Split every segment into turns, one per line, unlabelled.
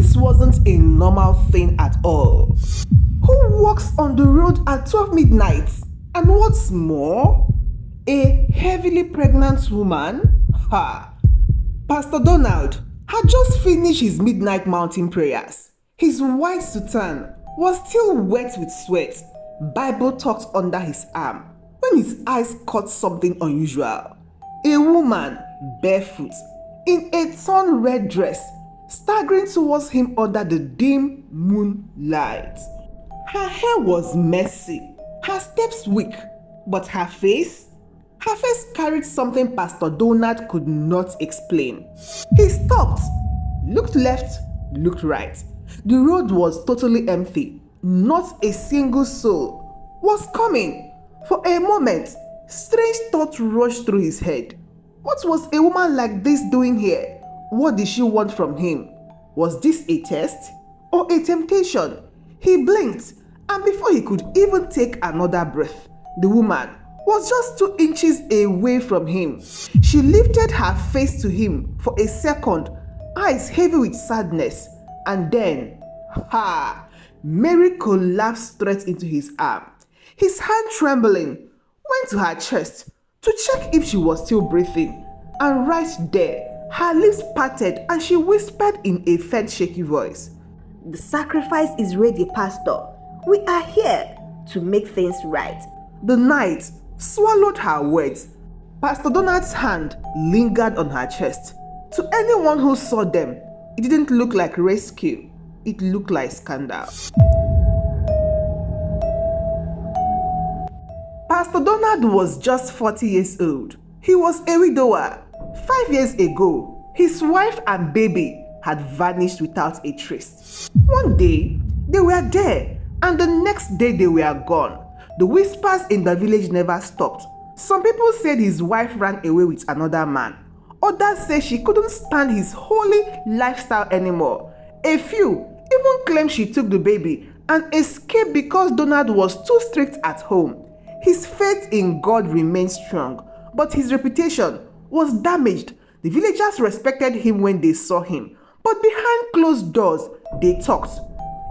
This wasn't a normal thing at all. Who walks on the road at 12 midnight? And what's more, a heavily pregnant woman? Ha! Pastor Donald had just finished his midnight mountain prayers. His white soutane was still wet with sweat, Bible tucked under his arm, when his eyes caught something unusual. A woman, barefoot, in a torn red dress, staggering towards him under the dim moonlight. Her hair was messy, her steps weak, but her face carried something Pastor Donald could not explain. He stopped, looked left, looked right. The road was totally empty. Not a single soul was coming. For a moment, strange thoughts rushed through his head. What was a woman like this doing here? What did she want from him? Was this a test or a temptation? He blinked, and before he could even take another breath, the woman was just 2 inches away from him. She lifted her face to him for a second, eyes heavy with sadness, and then, Mary collapsed straight into his arm. His hand trembling went to her chest to check if she was still breathing, and right there, her lips parted and she whispered in a faint, shaky voice,
"The sacrifice is ready, Pastor. We are here to make things right."
The night swallowed her words. Pastor Donald's hand lingered on her chest. To anyone who saw them, it didn't look like rescue. It looked like scandal. Pastor Donald was just 40 years old. He was a widower. 5 years ago, his wife and baby had vanished without a trace. One day, they were there, and the next day they were gone. The whispers in the village never stopped. Some people said his wife ran away with another man. Others said she couldn't stand his holy lifestyle anymore. A few even claimed she took the baby and escaped because Donald was too strict at home. His faith in God remained strong, but his reputation was damaged. The villagers respected him when they saw him, but behind closed doors, they talked.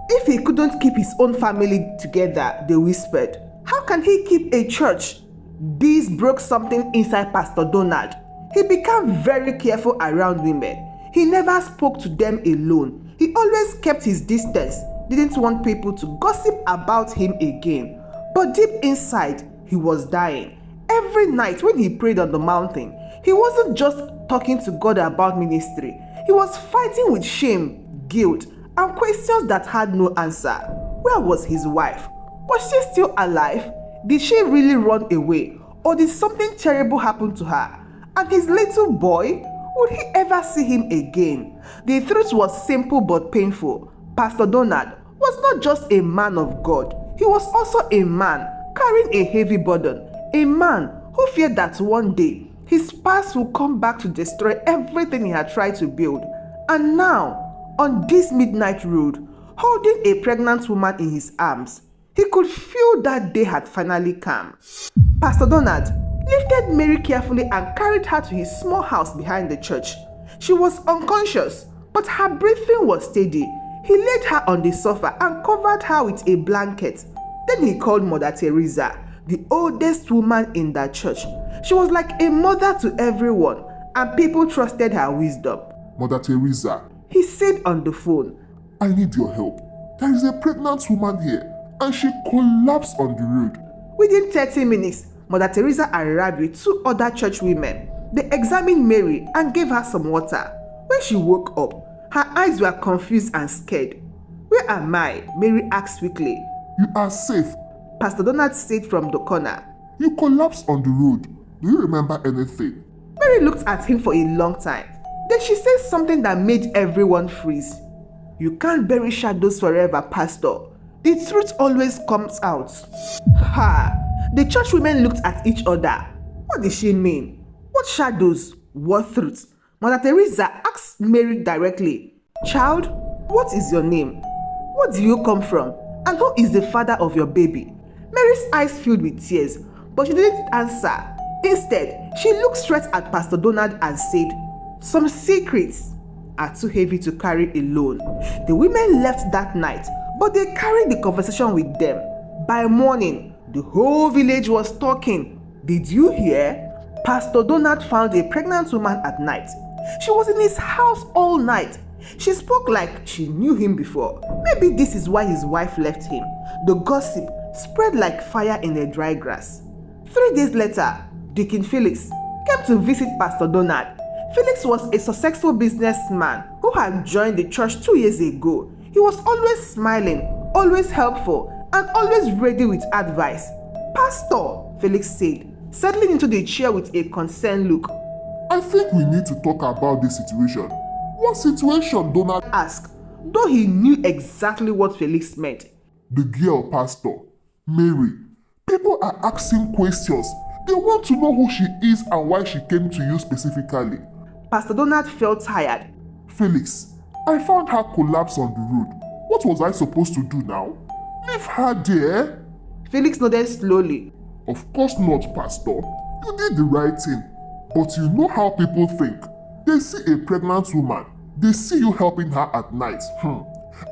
If he couldn't keep his own family together, they whispered, how can he keep a church? This broke something inside Pastor Donald. He became very careful around women. He never spoke to them alone. He always kept his distance, didn't want people to gossip about him again. But deep inside, he was dying. Every night when he prayed on the mountain, he wasn't just talking to God about ministry. He was fighting with shame, guilt, and questions that had no answer. Where was his wife? Was she still alive? Did she really run away? Or did something terrible happen to her? And his little boy? Would he ever see him again? The truth was simple but painful. Pastor Donald was not just a man of God. He was also a man carrying a heavy burden. A man who feared that one day his past would come back to destroy everything he had tried to build. And now, on this midnight road, holding a pregnant woman in his arms, he could feel that day had finally come. Pastor Donald lifted Mary carefully and carried her to his small house behind the church. She was unconscious, but her breathing was steady. He laid her on the sofa and covered her with a blanket. Then he called Mother Teresa, the oldest woman in that church. She was like a mother to everyone, and people trusted her wisdom.
Mother Teresa,
he said on the phone,
I need your help. There is a pregnant woman here, and she collapsed on the road.
Within 30 minutes, Mother Teresa arrived with 2 other church women. They examined Mary and gave her some water. When she woke up, her eyes were confused and scared. Where am I? Mary asked quickly.
You are safe,
Pastor Donald said from the corner.
You collapsed on the road. Do you remember anything?
Mary looked at him for a long time. Then she said something that made everyone freeze. You can't bury shadows forever, Pastor. The truth always comes out. The church women looked at each other. What did she mean? What shadows? What truth? Mother Teresa asked Mary directly, Child, what is your name? Where do you come from? And who is the father of your baby? Mary's eyes filled with tears, but she didn't answer. Instead, she looked straight at Pastor Donald and said, Some secrets. are too heavy to carry alone. The women left that night, but they carried the conversation with them. By morning, the whole village was talking. Did you hear? Pastor Donald found a pregnant woman at night. She was in his house all night. She spoke like she knew him before. Maybe this is why his wife left him. The gossip spread like fire in the dry grass. 3 days later, Deacon Felix came to visit Pastor Donald. Felix was a successful businessman who had joined the church 2 years ago. He was always smiling, always helpful, and always ready with advice. Pastor, Felix said, settling into the chair with a concerned look.
I think we need to talk about this situation. What situation, Donald
asked, though he knew exactly what Felix meant.
The girl, Pastor, Mary. People are asking questions. They want to know who she is and why she came to you specifically.
Pastor Donald felt tired.
Felix, I found her collapse on the road. What was I supposed to do now? Leave her there?
Felix nodded slowly.
Of course not, Pastor. You did the right thing. But you know how people think. They see a pregnant woman. They see you helping her at night.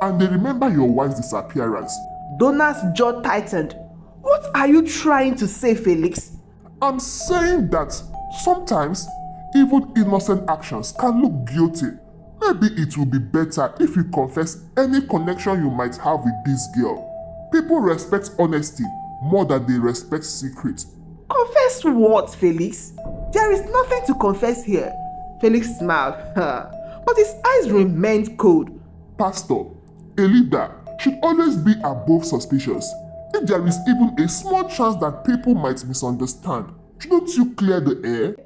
And they remember your wife's disappearance.
Donald's jaw tightened. What are you trying to say, Felix?
I'm saying that sometimes even innocent actions can look guilty. Maybe it will be better if you confess any connection you might have with this girl. People respect honesty more than they respect secrets.
Confess what, Felix? There is nothing to confess here. Felix smiled, but his eyes remained cold.
Pastor, a leader should always be above suspicious. If there is even a small chance that people might misunderstand, shouldn't you clear the air?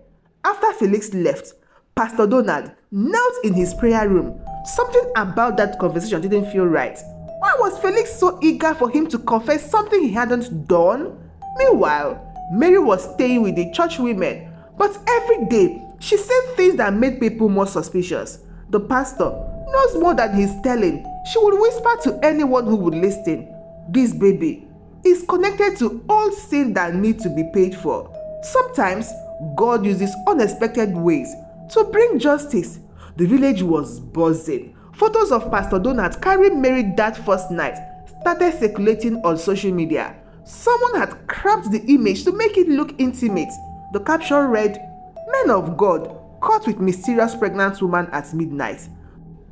After Felix left, Pastor Donald knelt in his prayer room. Something about that conversation didn't feel right. Why was Felix so eager for him to confess something he hadn't done? Meanwhile, Mary was staying with the church women, but every day she said things that made people more suspicious. The pastor knows more than he's telling. She would whisper to anyone who would listen. This baby is connected to all sin that need to be paid for. Sometimes God uses unexpected ways to bring justice. The village was buzzing. Photos of Pastor Donald carrying Mary that first night started circulating on social media. Someone had cropped the image to make it look intimate. The caption read, "Men of God caught with mysterious pregnant woman at midnight."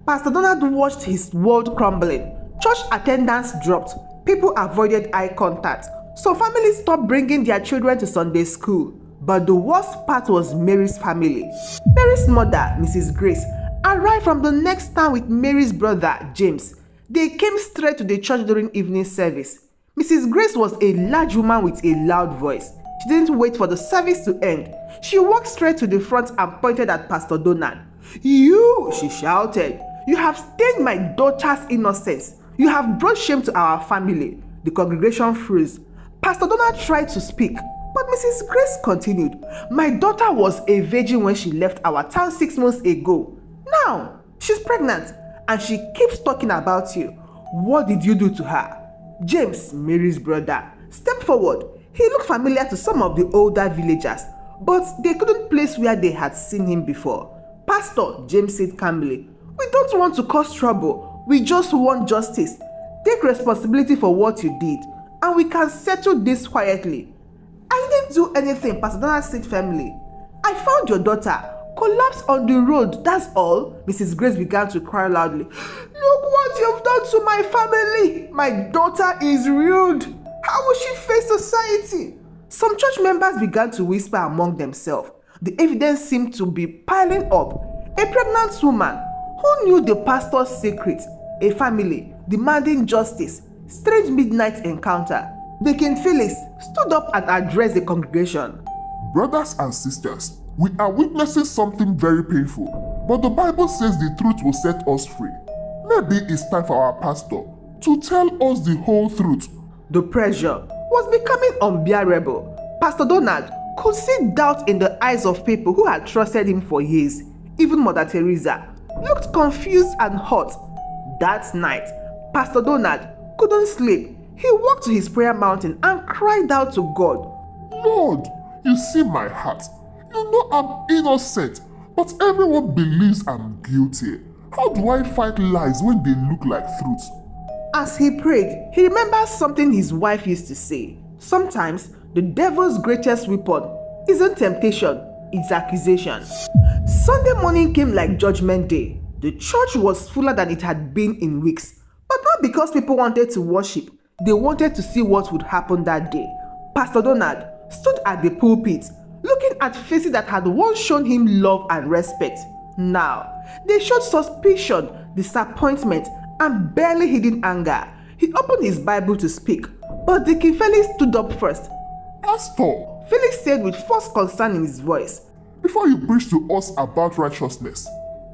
Pastor Donald watched his world crumbling. Church attendance dropped. People avoided eye contact. Some families stopped bringing their children to Sunday school. But the worst part was Mary's family. Mary's mother, Mrs. Grace, arrived from the next town with Mary's brother, James. They came straight to the church during evening service. Mrs. Grace was a large woman with a loud voice. She didn't wait for the service to end. She walked straight to the front and pointed at Pastor Donald. "You," she shouted, "you have stained my daughter's innocence. You have brought shame to our family." The congregation froze. Pastor Donald tried to speak, but Mrs. Grace continued. "My daughter was a virgin when she left our town 6 months ago. Now, she's pregnant, and she keeps talking about you. What did you do to her?" James, Mary's brother, stepped forward. He looked familiar to some of the older villagers, but they couldn't place where they had seen him before. "Pastor," James said calmly, "we don't want to cause trouble. We just want justice. Take responsibility for what you did, and we can settle this quietly." "I didn't do anything," Pastor Donald said firmly. "I found your daughter collapsed on the road, that's all." Mrs. Grace began to cry loudly. "Look what you've done to my family. My daughter is ruined. How will she face society?" Some church members began to whisper among themselves. The evidence seemed to be piling up. A pregnant woman who knew the pastor's secret, a family demanding justice, strange midnight encounter. Deacon Felix stood up and addressed the congregation.
"Brothers and sisters, we are witnessing something very painful, but the Bible says the truth will set us free. Maybe it's time for our pastor to tell us the whole truth."
The pressure was becoming unbearable. Pastor Donald could see doubt in the eyes of people who had trusted him for years. Even Mother Teresa looked confused and hurt. That night, Pastor Donald couldn't sleep. He walked to his prayer mountain and cried out to God.
"Lord, you see my heart. You know I'm innocent, but everyone believes I'm guilty. How do I fight lies when they look like truth?
As he prayed, he remembers something his wife used to say. Sometimes the devil's greatest weapon isn't temptation, it's accusation. Sunday morning came like Judgment Day. The church was fuller than it had been in weeks. But not because people wanted to worship, they wanted to see what would happen that day. Pastor Donald stood at the pulpit, looking at faces that had once shown him love and respect. Now, they showed suspicion, disappointment, and barely hidden anger. He opened his Bible to speak, but Deacon Felix stood up first.
Pastor,
Felix said with forced concern in his voice,
before you preach to us about righteousness,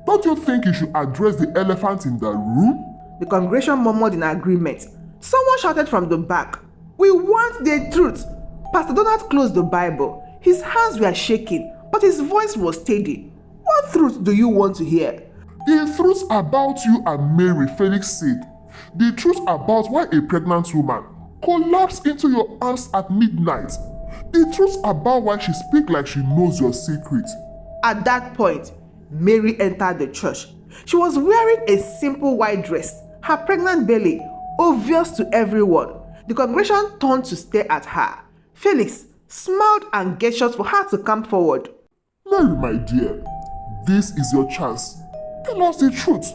don't you think you should address the elephant in the room?
The congregation murmured in agreement. Someone shouted from the back, "We want the truth!" Pastor Donald closed the Bible. His hands were shaking, but his voice was steady. "What truth do you want to hear?"
The truth about you and Mary, Felix said. The truth about why a pregnant woman collapsed into your arms at midnight. The truth about why she speaks like she knows your secret.
At that point, Mary entered the church. She was wearing a simple white dress, her pregnant belly obvious to everyone. The congregation turned to stare at her. Felix smiled and gestured for her to come forward.
Mary, my dear, this is your chance. Tell us the truth.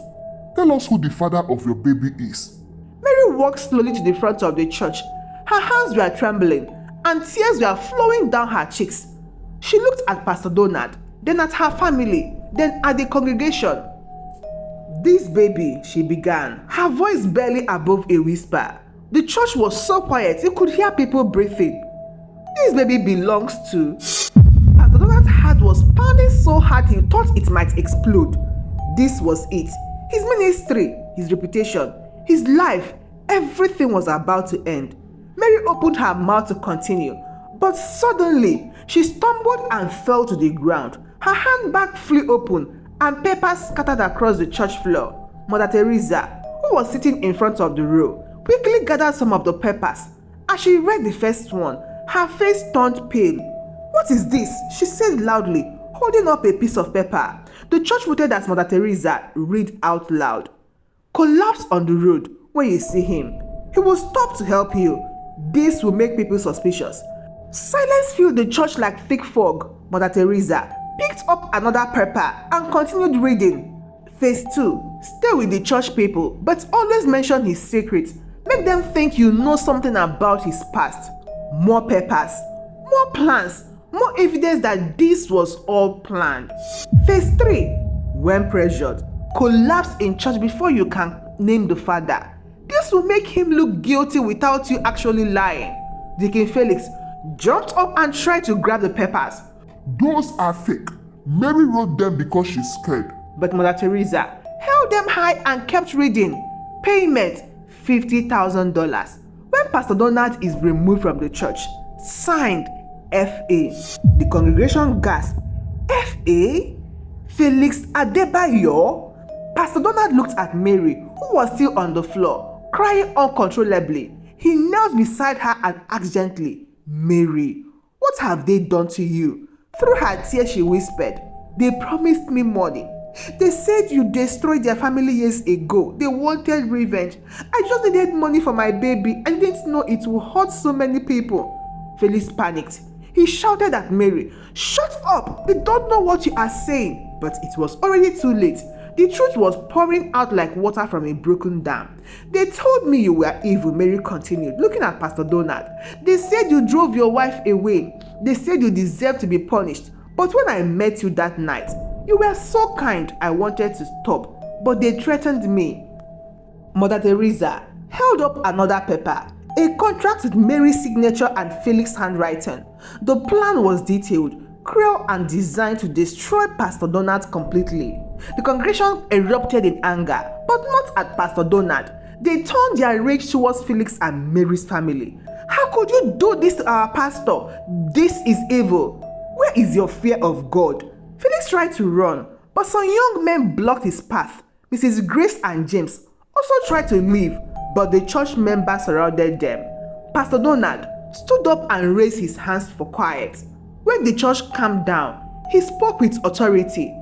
Tell us who the father of your baby is.
Mary walked slowly to the front of the church. Her hands were trembling and tears were flowing down her cheeks. She looked at Pastor Donald, then at her family, then at the congregation. "This baby," she began, her voice barely above a whisper. The church was so quiet you could hear people breathing. "This baby belongs to..." Pastor Donald's heart was pounding so hard he thought it might explode. This was it. His ministry, his reputation, his life, everything was about to end. Mary opened her mouth to continue, but suddenly she stumbled and fell to the ground. Her handbag flew open and papers scattered across the church floor. Mother Teresa, who was sitting in front of the row, quickly gathered some of the papers. As she read the first one, her face turned pale. "What is this?" she said loudly, holding up a piece of paper. The church waited as Mother Teresa read out loud. "Collapse on the road when you see him. He will stop to help you. This will make people suspicious." Silence filled the church like thick fog. Mother Teresa picked up another paper and continued reading. Phase 2. Stay with the church people, but always mention his secrets. Make them think you know something about his past. More papers, more plans, more evidence that this was all planned. Phase 3. When pressured, collapse in church before you can name the father. This will make him look guilty without you actually lying. Deacon Felix jumped up and tried to grab the papers.
Those are fake. Mary wrote them because she's scared.
But Mother Teresa held them high and kept reading. Payment $50,000. When Pastor Donald is removed from the church. Signed, F.A. The congregation gasped. F.A.? Felix Adebayo? Pastor Donald looked at Mary, who was still on the floor, crying uncontrollably. He knelt beside her and asked gently, "Mary, what have they done to you?" Through her tears she whispered, "They promised me money. They said you destroyed their family years ago. They wanted revenge. I just needed money for my baby. I didn't know it would hurt so many people." Felix panicked. He shouted at Mary, "Shut up! They don't know what you are saying." But it was already too late. The truth was pouring out like water from a broken dam. "They told me you were evil," Mary continued, looking at Pastor Donald. "They said you drove your wife away. They said you deserved to be punished. But when I met you that night, you were so kind, I wanted to stop. But they threatened me." Mother Teresa held up another paper, a contract with Mary's signature and Felix's handwriting. The plan was detailed, cruel and designed to destroy Pastor Donald completely. The congregation erupted in anger, but not at Pastor Donald. They turned their rage towards Felix and Mary's family. "How could you do this to our pastor? This is evil. Where is your fear of God?" Felix tried to run, but some young men blocked his path. Mrs. Grace and James also tried to leave, but the church members surrounded them. Pastor Donald stood up and raised his hands for quiet. When the church calmed down, he spoke with authority.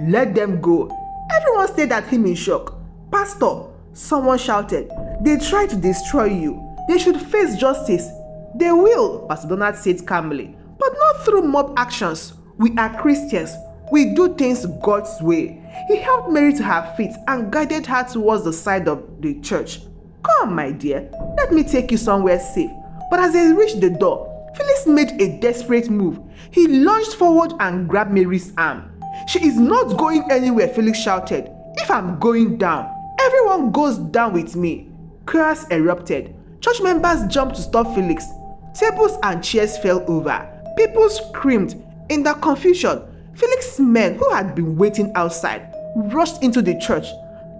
"Let them go. Everyone stared at him in shock. "Pastor," someone shouted, "they tried to destroy you. They should face justice." "They will," Pastor Donald said calmly, "but not through mob actions. We are Christians. We do things God's way." He helped Mary to her feet and guided her towards the side of the church. "Come, my dear, let me take you somewhere safe." But as they reached the door, Felix made a desperate move. He lunged forward and grabbed Mary's arm. "She is not going anywhere," Felix shouted. "If I'm going down, everyone goes down with me." Chaos erupted. Church members jumped to stop Felix. Tables and chairs fell over. People screamed. In the confusion, Felix's men, who had been waiting outside, rushed into the church.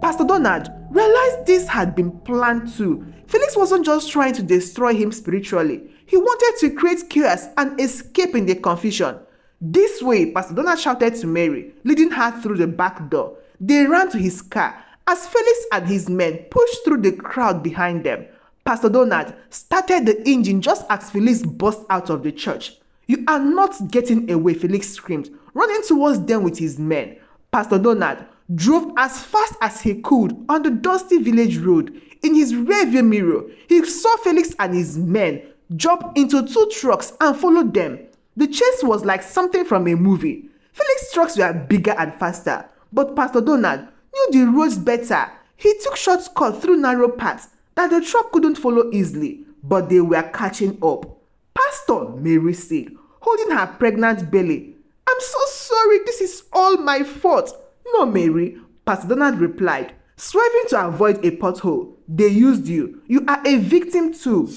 Pastor Donald realized this had been planned too. Felix wasn't just trying to destroy him spiritually. He wanted to create chaos and escape in the confusion. "This way," Pastor Donald shouted to Mary, leading her through the back door. They ran to his car as Felix and his men pushed through the crowd behind them. Pastor Donald started the engine just as Felix burst out of the church. "You are not getting away," Felix screamed, running towards them with his men. Pastor Donald drove as fast as he could on the dusty village road. In his rearview mirror, he saw Felix and his men jump into 2 trucks and followed them. The chase was like something from a movie. Felix's trucks were bigger and faster, but Pastor Donald knew the roads better. He took shortcuts through narrow paths that the truck couldn't follow easily, but they were catching up. "Pastor," Mary said, holding her pregnant belly, "I'm so sorry, this is all my fault." "No, Mary," Pastor Donald replied, swerving to avoid a pothole. "They used you. You are a victim too."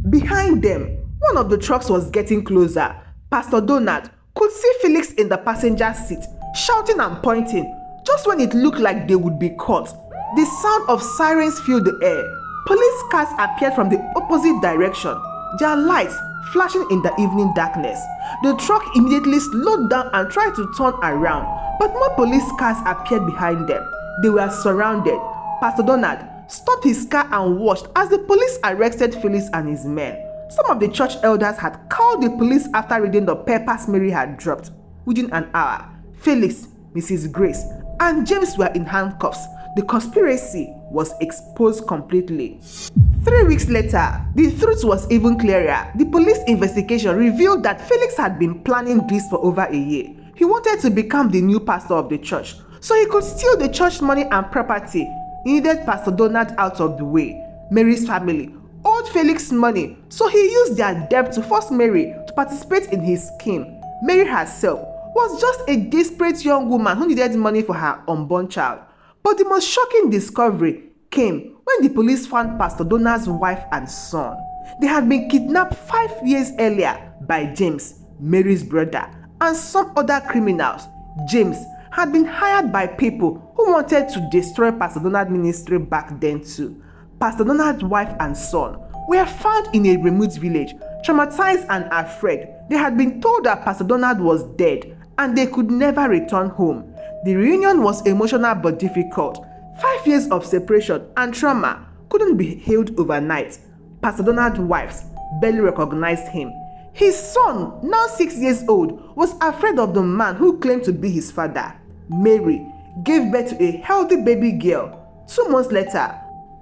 Behind them, one of the trucks was getting closer. Pastor Donald could see Felix in the passenger seat, shouting and pointing, just when it looked like they would be caught. The sound of sirens filled the air. Police cars appeared from the opposite direction, their lights flashing in the evening darkness. The truck immediately slowed down and tried to turn around, but more police cars appeared behind them. They were surrounded. Pastor Donald stopped his car and watched as the police arrested Felix and his men. Some of the church elders had called the police after reading the papers Mary had dropped. Within an hour, Felix, Mrs. Grace, and James were in handcuffs. The conspiracy was exposed completely. 3 weeks later, the truth was even clearer. The police investigation revealed that Felix had been planning this for over a year. He wanted to become the new pastor of the church, so he could steal the church money and property. He needed Pastor Donald out of the way. Mary's family owed Felix money, so he used their debt to force Mary to participate in his scheme. Mary herself was just a desperate young woman who needed money for her unborn child. But the most shocking discovery came when the police found Pastor Donald's wife and son. They had been kidnapped 5 years earlier by James, Mary's brother, and some other criminals. James had been hired by people who wanted to destroy Pastor Donald's ministry back then too. Pastor Donald's wife and son were found in a remote village, traumatized and afraid. They had been told that Pastor Donald was dead and they could never return home. The reunion was emotional but difficult. 5 years of separation and trauma couldn't be healed overnight. Pastor Donald's wife barely recognized him. His son, now 6 years old, was afraid of the man who claimed to be his father. Mary gave birth to a healthy baby girl. 2 months later,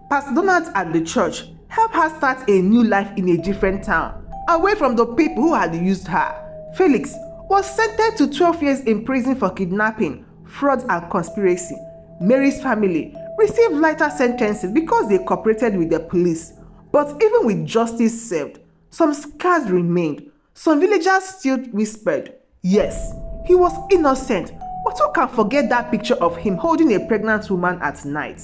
Pastor Donald and the church helped her start a new life in a different town, away from the people who had used her. Felix was sentenced to 12 years in prison for kidnapping, fraud, and conspiracy. Mary's family received lighter sentences because they cooperated with the police. But even with justice served, some scars remained. Some villagers still whispered, yes, he was innocent, but who can forget that picture of him holding a pregnant woman at night?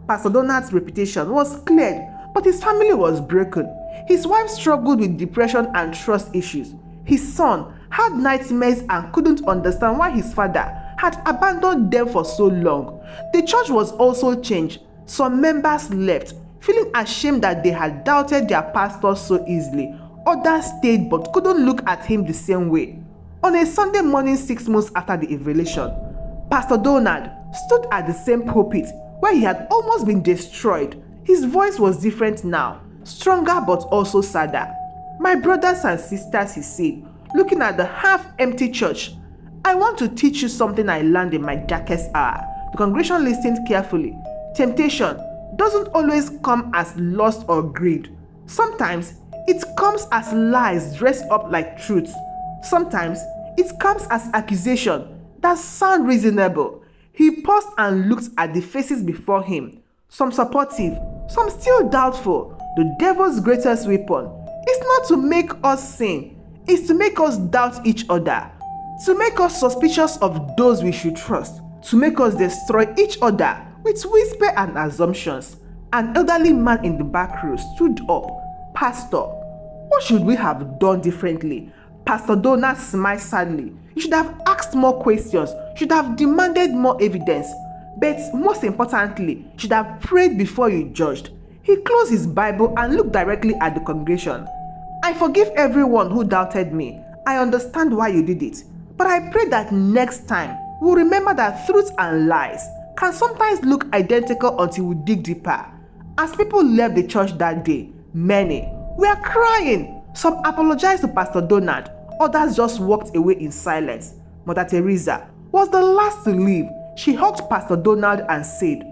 Pastor Donald's reputation was cleared, but his family was broken. His wife struggled with depression and trust issues. His son had nightmares and couldn't understand why his father had abandoned them for so long. The church was also changed. Some members left, feeling ashamed that they had doubted their pastor so easily. Others stayed but couldn't look at him the same way. On a Sunday morning 6 months after the revelation, Pastor Donald stood at the same pulpit where he had almost been destroyed. His voice was different now, stronger but also sadder. My brothers and sisters, he said, looking at the half-empty church, I want to teach you something I learned in my darkest hour. The congregation listened carefully. Temptation doesn't always come as lust or greed. Sometimes it comes as lies dressed up like truth. Sometimes it comes as accusation that sound reasonable. He paused and looked at the faces before him. Some supportive, some still doubtful. The devil's greatest weapon is not to make us sin, it's to make us doubt each other, to make us suspicious of those we should trust, to make us destroy each other with whisper and assumptions. An elderly man in the back row stood up. Pastor, what should we have done differently? Pastor Donald smiled sadly. You should have asked more questions, should have demanded more evidence, but most importantly, you should have prayed before you judged. He closed his Bible and looked directly at the congregation. I forgive everyone who doubted me. I understand why you did it. But I pray that next time we'll remember that truth and lies can sometimes look identical until we dig deeper. As people left the church that day, many were crying. Some apologized to Pastor Donald, others just walked away in silence. Mother Teresa was the last to leave. She hugged Pastor Donald and said,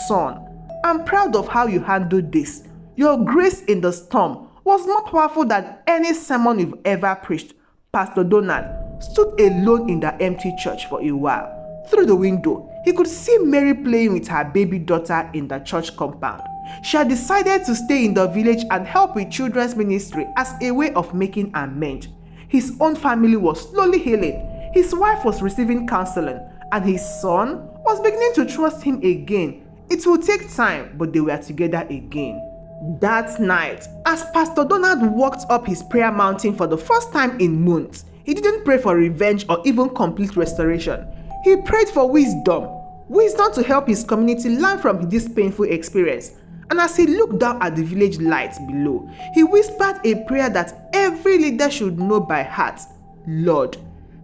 "Son, I'm proud of how you handled this. Your grace in the storm was more powerful than any sermon you've ever preached." Pastor Donald stood alone in the empty church for a while. Through the window, he could see Mary playing with her baby daughter in the church compound. She had decided to stay in the village and help with children's ministry as a way of making amends. His own family was slowly healing. His wife was receiving counseling, and his son was beginning to trust him again. It will take time, but they were together again. That night, as Pastor Donald walked up his prayer mountain for the first time in months, he didn't pray for revenge or even complete restoration. He prayed for wisdom to help his community learn from this painful experience. And as he looked down at the village lights below, he whispered a prayer that every leader should know by heart. Lord,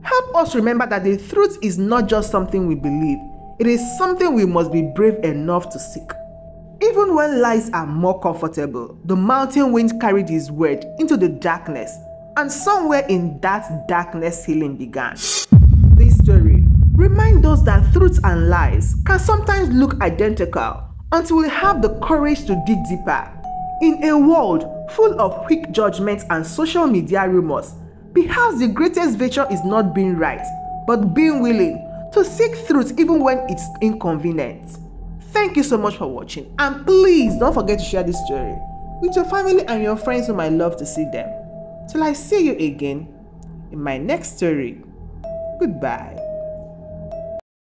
help us remember that the truth is not just something we believe. It is something we must be brave enough to seek. Even when lies are more comfortable, the mountain wind carried his word into the darkness, and somewhere in that darkness healing began. This story reminds us that truth and lies can sometimes look identical until we have the courage to dig deeper. In a world full of quick judgments and social media rumors, perhaps the greatest virtue is not being right, but being willing to seek truth even when it's inconvenient. Thank you so much for watching, and please don't forget to share this story with your family and your friends who might love to see them. Till I see you again in my next story. Goodbye.